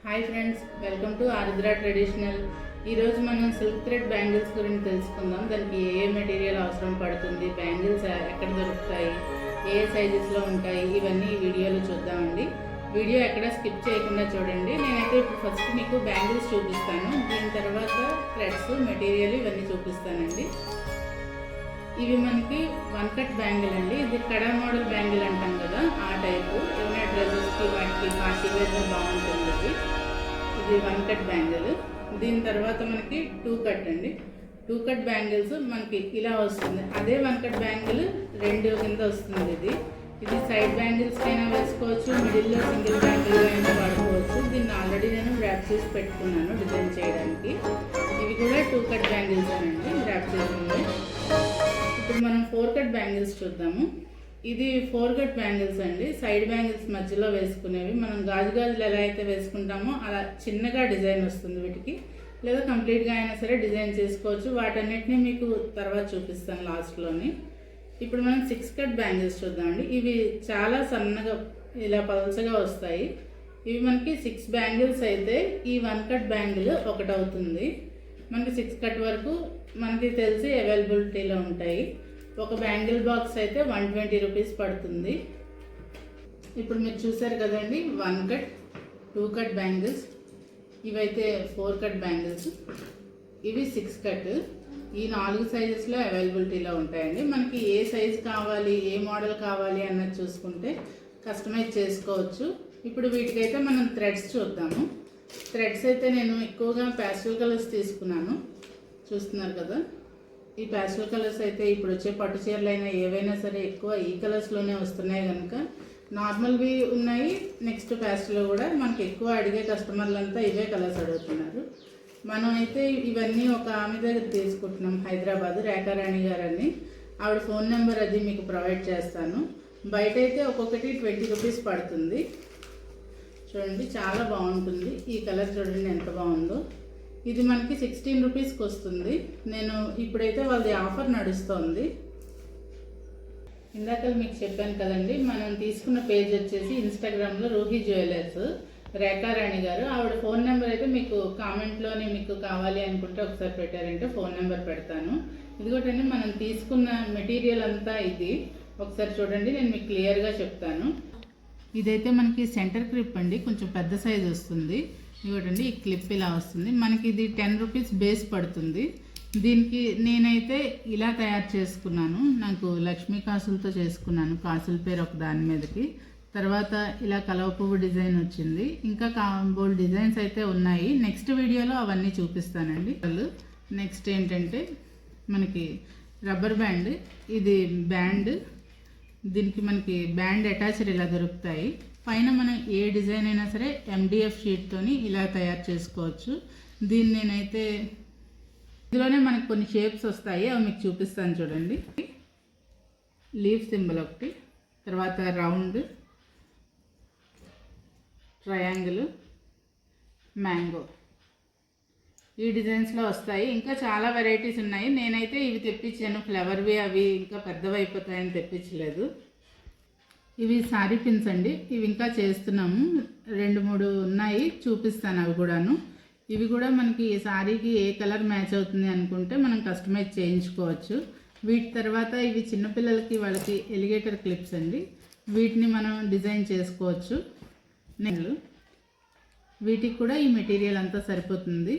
Hi friends, welcome to Arudra traditional. ఈరోజు మనం silk thread bangles గురించి తెలుసుకుందాం. దానికి ఏ మెటీరియల్ అవసరం పడుతుంది, బ్యాంగిల్స్ ఎక్కడ దొరుకుతాయి, ఏ సైజెస్లో ఉంటాయి, ఇవన్నీ ఈ వీడియోలో చూద్దామండి. వీడియో ఎక్కడ స్కిప్ చేయకుండా చూడండి. నేనైతే ఇప్పుడు ఫస్ట్ మీకు బ్యాంగిల్స్ చూపిస్తాను, దీని తర్వాత థ్రెడ్స్, మెటీరియల్ ఇవన్నీ చూపిస్తానండి. ఇవి మనకి వన్ కట్ బ్యాంగిల్ అండి. ఇది కడా మోడల్ బ్యాంగిల్ అంటాం కదా, ఆ టైపు. ఏమైనా డ్రెస్సెస్కి వాటికి పార్టీ వేర్గా బాగుంటుంది. ఇది వన్ కట్ బ్యాంగిల్. దీని తర్వాత మనకి టూ కట్ అండి. టూ కట్ బ్యాంగిల్స్ మనకి ఇలా వస్తుంది. అదే వన్ కట్ బ్యాంగిల్ రెండు కింద వస్తుంది. ఇది సైడ్ బ్యాంగిల్స్ అయినా వేసుకోవచ్చు, మిడిల్లో సింగిల్ బ్యాంగిల్ అయినా వాడుకోవచ్చు. దీన్ని ఆల్రెడీ నేను ర్యాప్ చేసి పెట్టుకున్నాను డిజైన్ చేయడానికి. ఇవి కూడా టూ కట్ బ్యాంగిల్స్ అండి, ర్యాప్ చేసింది. ఇప్పుడు మనం ఫోర్ కట్ బ్యాంగిల్స్ చూద్దాము. ఇది ఫోర్ కట్ బ్యాంగిల్స్ అండి, సైడ్ బ్యాంగిల్స్ మధ్యలో వేసుకునేవి. మనం గాజులు ఎలా అయితే వేసుకుంటామో అలా చిన్నగా డిజైన్ వస్తుంది వీటికి, లేదా కంప్లీట్గా అయినా సరే డిజైన్ చేసుకోవచ్చు. వాటన్నిటిని మీకు తర్వాత చూపిస్తాను లాస్ట్లోని. ఇప్పుడు మనం సిక్స్ కట్ బ్యాంగిల్స్ చూద్దామండి. ఇవి చాలా సన్నగా ఇలా పల్చగా వస్తాయి. ఇవి మనకి 6 బ్యాంగిల్స్ అయితే ఈ వన్ కట్ బ్యాంగిల్ ఒకటి అవుతుంది. మనకి 6 కట్ వరకు మనకి తెలిసి అవైలబిలిటీలో ఉంటాయి. ఒక బ్యాంగిల్ బాక్స్ అయితే 120 రూపీస్ పడుతుంది. ఇప్పుడు మీరు చూసారు కదండి, one cut, two cut bangles. ఇవైతే 4 కట్ బ్యాంగిల్స్, ఇవి 6 కట్. ఈ 4 సైజెస్లో అవైలబిలిటీలో ఉంటాయండి. మనకి ఏ సైజ్ కావాలి, ఏ మోడల్ కావాలి అన్నది చూసుకుంటే కస్టమైజ్ చేసుకోవచ్చు. ఇప్పుడు వీటికైతే మనం థ్రెడ్స్ చూద్దాము. థ్రెడ్స్ అయితే నేను ఎక్కువగా ప్యాస్టల్ కలర్స్ తీసుకున్నాను, చూస్తున్నారు కదా. ఈ ప్యాస్టల్ కలర్స్ అయితే ఇప్పుడు వచ్చే పట్టు చీరలు అయినా ఏవైనా సరే ఎక్కువ ఈ కలర్స్లోనే వస్తున్నాయి కనుక నార్మల్వి ఉన్నాయి. నెక్స్ట్ ప్యాస్టల్లో కూడా మనకి ఎక్కువ అడిగే కస్టమర్లంతా ఇవే కలర్స్ అడుగుతున్నారు. మనం అయితే ఇవన్నీ ఒక ఆమె దగ్గర తీసుకుంటున్నాం, హైదరాబాద్, రేఖారాణి గారని. ఆవిడ ఫోన్ నెంబర్ అది మీకు ప్రొవైడ్ చేస్తాను. బయట అయితే ఒక్కొక్కటి 20 రూపీస్ పడుతుంది. చూడండి, చాలా బాగుంటుంది. ఈ కలర్ చూడండి ఎంత బాగుందో. ఇది మనకి 16 రూపీస్కి వస్తుంది. నేను ఇప్పుడైతే వాళ్ళది ఆఫర్ నడుస్తోంది. ఇందాక మీకు చెప్పాను కదండి, మనం తీసుకున్న పేజ్ వచ్చేసి ఇన్స్టాగ్రామ్లో రూహీ జ్యువెలర్స్, రేఖారాణి గారు. ఆవిడ ఫోన్ నెంబర్ అయితే మీకు కామెంట్లోనే మీకు కావాలి అనుకుంటే ఒకసారి పెట్టారంటే ఫోన్ నెంబర్ పెడతాను. ఇదిగోటండి మనం తీసుకున్న మెటీరియల్ అంతా ఇది. ఒకసారి చూడండి, నేను మీకు క్లియర్గా చెప్తాను. ఇదైతే మనకి సెంటర్ క్లిప్ అండి, కొంచెం పెద్ద సైజ్ వస్తుంది. ఇవ్వటండి, ఈ క్లిప్ ఇలా వస్తుంది. మనకి ఇది 10 రూపీస్ బేస్ పడుతుంది. దీనికి నేనైతే ఇలా తయారు చేసుకున్నాను. నాకు లక్ష్మీ కాసులతో చేసుకున్నాను, కాసుల పేరు ఒక దాని మీదకి. తర్వాత ఇలా కలవ పువ్వు డిజైన్ వచ్చింది. ఇంకా బోల్ డిజైన్స్ అయితే ఉన్నాయి. నెక్స్ట్ వీడియోలో అవన్నీ చూపిస్తానండి. నెక్స్ట్ ఏంటంటే మనకి రబ్బర్ బ్యాండ్. ఇది బ్యాండ్, దీనికి మనకి బ్యాండ్ అటాచ్డ్ ఇలా దొరుకుతాయి. పైన మనం ఏ డిజైన్ అయినా సరే MDF షీట్తోని ఇలా తయారు చేసుకోవచ్చు. దీన్ని నేనైతే ఇందులోనే మనకు కొన్ని షేప్స్ వస్తాయి, అవి మీకు చూపిస్తాను చూడండి. లీఫ్ సింబల్ ఒకటి, తర్వాత రౌండ్, ట్రయాంగిల్, మ్యాంగో, ఈ డిజైన్స్లో వస్తాయి. ఇంకా చాలా వెరైటీస్ ఉన్నాయి. నేనైతే ఇవి తెప్పించాను, ఫ్లవర్వి. అవి ఇంకా పెద్దవి అయిపోతాయని తెప్పించలేదు. ఇవి శారీ పిన్స్ అండి. ఇవి ఇంకా చేస్తున్నాము, 2-3 ఉన్నాయి, చూపిస్తాను అవి కూడాను. ఇవి కూడా మనకి శారీకి ఏ కలర్ మ్యాచ్ అవుతుంది అనుకుంటే మనం కస్టమైజ్ చేయించుకోవచ్చు. వీటి తర్వాత ఇవి చిన్నపిల్లలకి వాళ్ళకి ఎలిగేటర్ క్లిప్స్ అండి. వీటిని మనం డిజైన్ చేసుకోవచ్చు. నెల్లు వీటికి కూడా ఈ మెటీరియల్ అంతా సరిపోతుంది.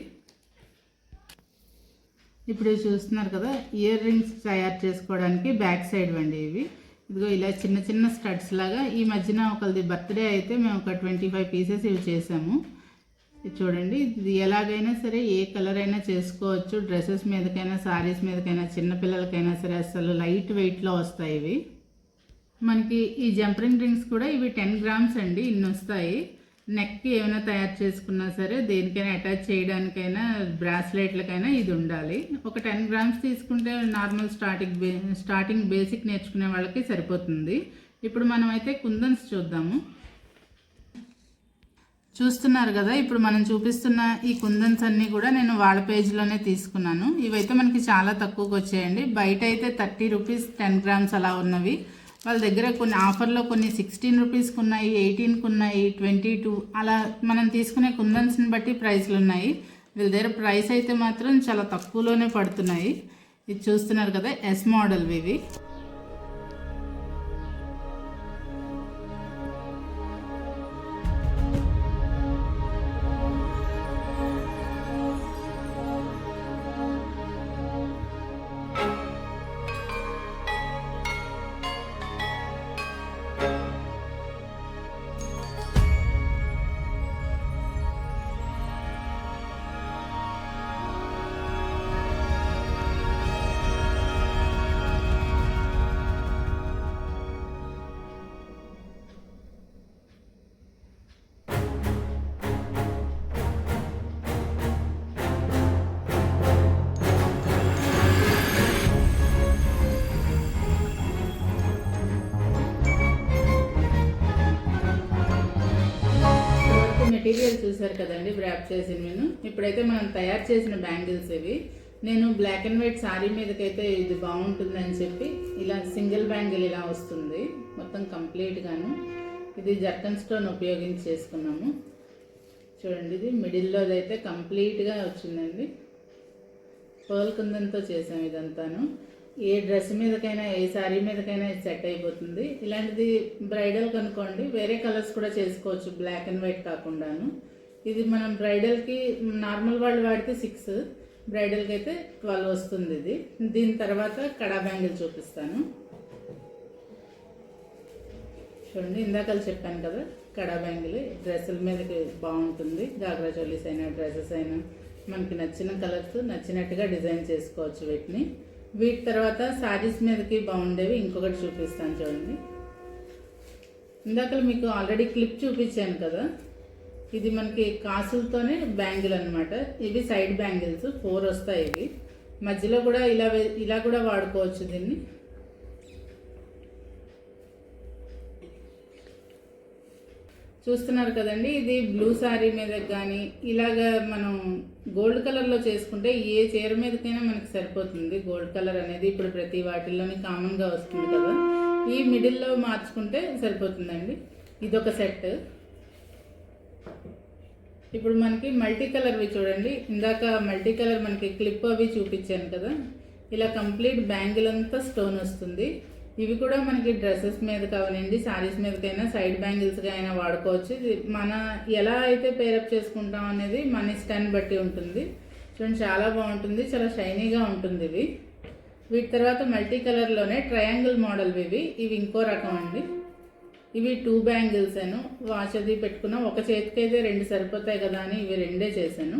ఇప్పుడు చూస్తున్నారు కదా, ఇయర్ రింగ్స్ తయారు చేసుకోవడానికి బ్యాక్ సైడ్ అండి ఇవి. ఇదిగో ఇలా చిన్న చిన్న స్టడ్స్ లాగా. ఈ మధ్యన ఒకరిది బర్త్డే అయితే మేము ఒక 25 పీసెస్ ఇవి చేసాము. చూడండి, ఇది ఎలాగైనా సరే ఏ కలర్ అయినా చేసుకోవచ్చు. డ్రెస్సెస్ మీదకైనా, శారీస్ మీదకైనా, చిన్నపిల్లలకైనా సరే అసలు లైట్ వెయిట్లో వస్తాయి ఇవి. మనకి ఈ జంపరింగ్ రింగ్స్ కూడా ఇవి 10 గ్రామ్స్ అండి, ఇన్ని వస్తాయి. నెక్కి ఏమైనా తయారు చేసుకున్నా సరే, దేనికైనా అటాచ్ చేయడానికైనా, బ్రాస్లెట్లకైనా ఇది ఉండాలి. ఒక 10 గ్రామ్స్ తీసుకుంటే నార్మల్ స్టార్టింగ్ బేసిక్ నేర్చుకునే వాళ్ళకి సరిపోతుంది. ఇప్పుడు మనం అయితే కుందన్స్ చూద్దాము. చూస్తున్నారు కదా, ఇప్పుడు మనం చూపిస్తున్న ఈ కుందన్స్ అన్నీ కూడా నేను వాళ్ళ పేజ్లోనే తీసుకున్నాను. ఇవైతే మనకి చాలా తక్కువకి వచ్చాయండి. బయట అయితే 30 రూపీస్ 10 గ్రామ్స్ అలా ఉన్నవి. వాళ్ళ దగ్గర కొన్ని ఆఫర్లో కొన్ని 16 రూపీస్కి ఉన్నాయి, 18కి ఉన్నాయి, 22 అలా మనం తీసుకునే కుందన్స్ని బట్టి ప్రైస్లు ఉన్నాయి. వీళ్ళ దగ్గర ప్రైస్ అయితే మాత్రం చాలా తక్కువలోనే పడుతున్నాయి. ఇది చూస్తున్నారు కదా, ఎస్ మోడల్ ఇవి. మెటీరియల్ చూసారు కదండి, ర్యాప్ చేసి నేను ఇప్పుడైతే మనం తయారు చేసిన బ్యాంగిల్స్ ఇవి. నేను బ్లాక్ అండ్ వైట్ శారీ మీదకైతే ఇది బాగుంటుందని చెప్పి ఇలా సింగిల్ బ్యాంగిల్ ఇలా వస్తుంది మొత్తం కంప్లీట్గాను. ఇది జర్కన్ స్టోన్ ఉపయోగించి చేసుకున్నాము. చూడండి, ఇది మిడిల్లోది అయితే కంప్లీట్గా వచ్చిందండి. పర్ల్ కుందంతో చేసాము ఇదంతాను. ఏ డ్రెస్ మీదకైనా ఏ శారీ మీదకైనా ఇది సెట్ అయిపోతుంది. ఇలాంటిది బ్రైడల్ కనుకోండి వేరే కలర్స్ కూడా చేసుకోవచ్చు, బ్లాక్ అండ్ వైట్ కాకుండాను. ఇది మనం బ్రైడల్కి నార్మల్ వాళ్ళు వాడితే 6, బ్రైడల్కి అయితే 12 వస్తుంది ఇది. దీని తర్వాత కడా బ్యాంగిల్ చూపిస్తాను. చూడండి, ఇందాక చెప్పాను కదా కడా బ్యాంగిల్ డ్రెస్సుల మీదకి బాగుంటుంది. గాగ్రా చోలీస్ అయినా డ్రెస్సెస్ అయినా మనకి నచ్చిన కలర్స్ నచ్చినట్టుగా డిజైన్ చేసుకోవచ్చు వీటిని. వీటి తర్వాత శారీస్ మీదకి బాగుండేవి ఇంకొకటి చూపిస్తాను చూడండి. ఇందాక మీకు ఆల్రెడీ క్లిప్ చూపించాను కదా, ఇది మనకి కాసులతోనే బ్యాంగిల్ అనమాట. ఇవి సైడ్ బ్యాంగిల్స్ 4 వస్తాయి. ఇవి మధ్యలో కూడా ఇలా కూడా వాడుకోవచ్చు దీన్ని. చూస్తున్నారు కదండి, ఇది బ్లూ శారీ మీద కానీ ఇలాగా మనం గోల్డ్ కలర్లో చేసుకుంటే ఏ చీర మీదకైనా మనకి సరిపోతుంది. గోల్డ్ కలర్ అనేది ఇప్పుడు ప్రతి వాటిల్లోని కామన్గా వస్తుంది కదా, ఈ మిడిల్లో మార్చుకుంటే సరిపోతుందండి. ఇదొక సెట్. ఇప్పుడు మనకి మల్టీ కలర్వి చూడండి, ఇందాక మల్టీ కలర్ మనకి క్లిప్ అవి చూపించాను కదా, ఇలా కంప్లీట్ బ్యాంగిల్ అంతా స్టోన్ వస్తుంది. ఇవి కూడా మనకి డ్రెస్సెస్ మీద కావాలండి, శారీస్ మీదకైనా సైడ్ బ్యాంగిల్స్గా అయినా వాడుకోవచ్చు. ఇది మన ఎలా అయితే పేరప్ చేసుకుంటాం అనేది మన ఇష్టాన్ని బట్టి ఉంటుంది. చూడండి, చాలా బాగుంటుంది, చాలా షైనీగా ఉంటుంది ఇవి. వీటి తర్వాత మల్టీ కలర్లోనే ట్రయాంగిల్ మోడల్ ఇవి ఇంకో రకం అండి. ఇవి 2 బ్యాంగిల్స్ అను వాచ్ అది పెట్టుకున్నా, ఒక చేతికి అయితే 2 సరిపోతాయి కదా అని ఇవి 2 చేశాను.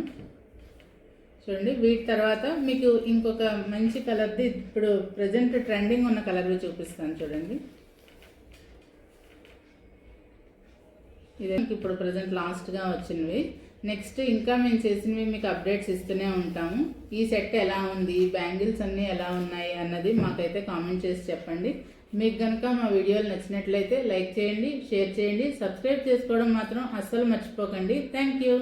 చూడండి, వీటి తర్వాత మీకు ఇంకొక మంచి కలర్ది ఇప్పుడు ప్రజెంట్ ట్రెండింగ్ ఉన్న కలర్వి చూపిస్తాను చూడండి. ఇదే ఇప్పుడు ప్రజెంట్ లాస్ట్గా వచ్చినవి. నెక్స్ట్ ఇంకా మేము చేసినవి మీకు అప్డేట్స్ ఇస్తూనే ఉంటాము. ఈ సెట్ ఎలా ఉంది, ఈ బ్యాంగిల్స్ అన్నీ ఎలా ఉన్నాయి అన్నది మాకైతే కామెంట్ చేసి చెప్పండి. మీకు కనుక మా వీడియోలు నచ్చినట్లయితే లైక్ చేయండి, షేర్ చేయండి, సబ్స్క్రైబ్ చేసుకోవడం మాత్రం అస్సలు మర్చిపోకండి. Thank you.